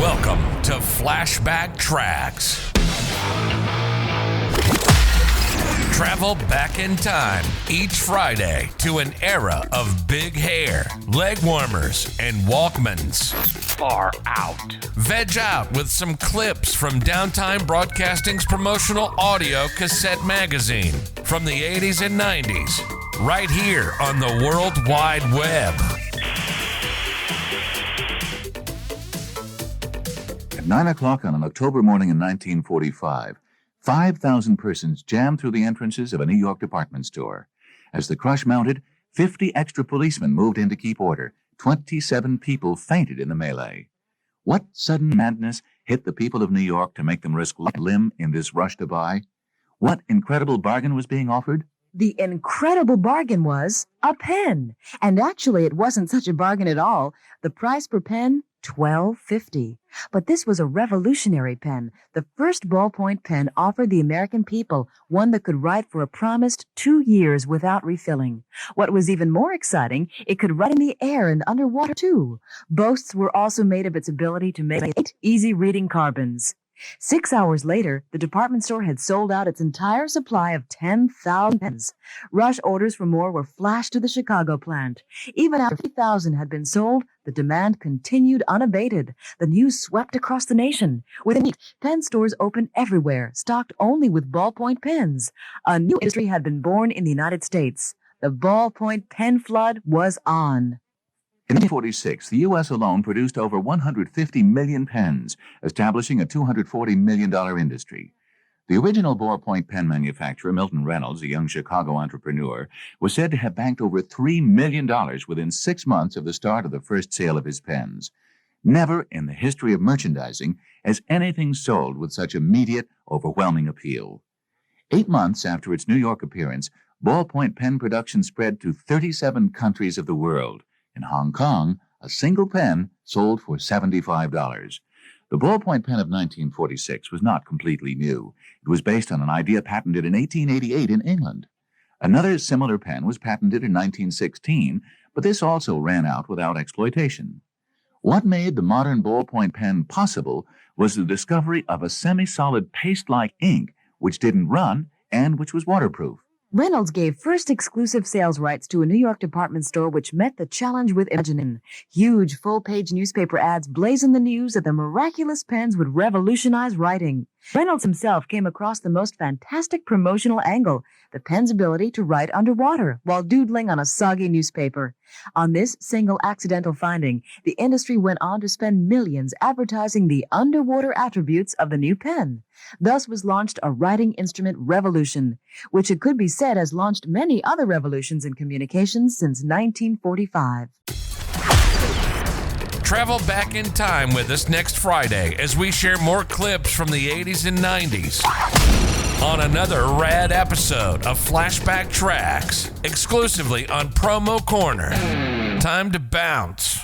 Welcome to Flashback Tracks. Travel back in time each Friday to an era of big hair, leg warmers, and Walkmans. Far out. Veg out with some clips from Downtime Broadcasting's promotional audio cassette magazine from the 80s and 90s, right here on the World Wide Web. At 9 o'clock on an October morning in 1945, 5,000 persons jammed through the entrances of a New York department store. As the crush mounted, 50 extra policemen moved in to keep order. 27 people fainted in the melee. What sudden madness hit the people of New York to make them risk limb in this rush to buy? What incredible bargain was being offered? The incredible bargain was a pen. And actually, it wasn't such a bargain at all. The price per pen, $12.50. But this was a revolutionary pen. The first ballpoint pen offered the American people one that could write for a promised 2 years without refilling. What was even more exciting, it could write in the air and underwater too. Boasts were also made of its ability to make 8 easy-reading carbons. 6 hours later, the department store had sold out its entire supply of 10,000 pens. Rush orders for more were flashed to the Chicago plant. Even after 50,000 had been sold, the demand continued unabated. The news swept across the nation. Within weeks, pen stores opened everywhere, stocked only with ballpoint pens. A new industry had been born in the United States. The ballpoint pen flood was on. In 1946, the U.S. alone produced over 150 million pens, establishing a $240 million industry. The original ballpoint pen manufacturer, Milton Reynolds, a young Chicago entrepreneur, was said to have banked over $3 million within 6 months of the start of the first sale of his pens. Never in the history of merchandising has anything sold with such immediate, overwhelming appeal. 8 months after its New York appearance, ballpoint pen production spread to 37 countries of the world. In Hong Kong, a single pen sold for $75. The ballpoint pen of 1946 was not completely new. It was based on an idea patented in 1888 in England. Another similar pen was patented in 1916, but this also ran out without exploitation. What made the modern ballpoint pen possible was the discovery of a semi-solid paste-like ink which didn't run and which was waterproof. Reynolds gave first exclusive sales rights to a New York department store which met the challenge with imagining. Huge full-page newspaper ads blazoned the news that the miraculous pens would revolutionize writing. Reynolds himself came across the most fantastic promotional angle, the pen's ability to write underwater while doodling on a soggy newspaper. On this single accidental finding, the industry went on to spend millions advertising the underwater attributes of the new pen. Thus was launched a writing instrument revolution, which it could be said has launched many other revolutions in communications since 1945. Travel back in time with us next Friday as we share more clips from the 80s and 90s on another rad episode of Flashback Tracks, exclusively on Promo Corner. Time to bounce.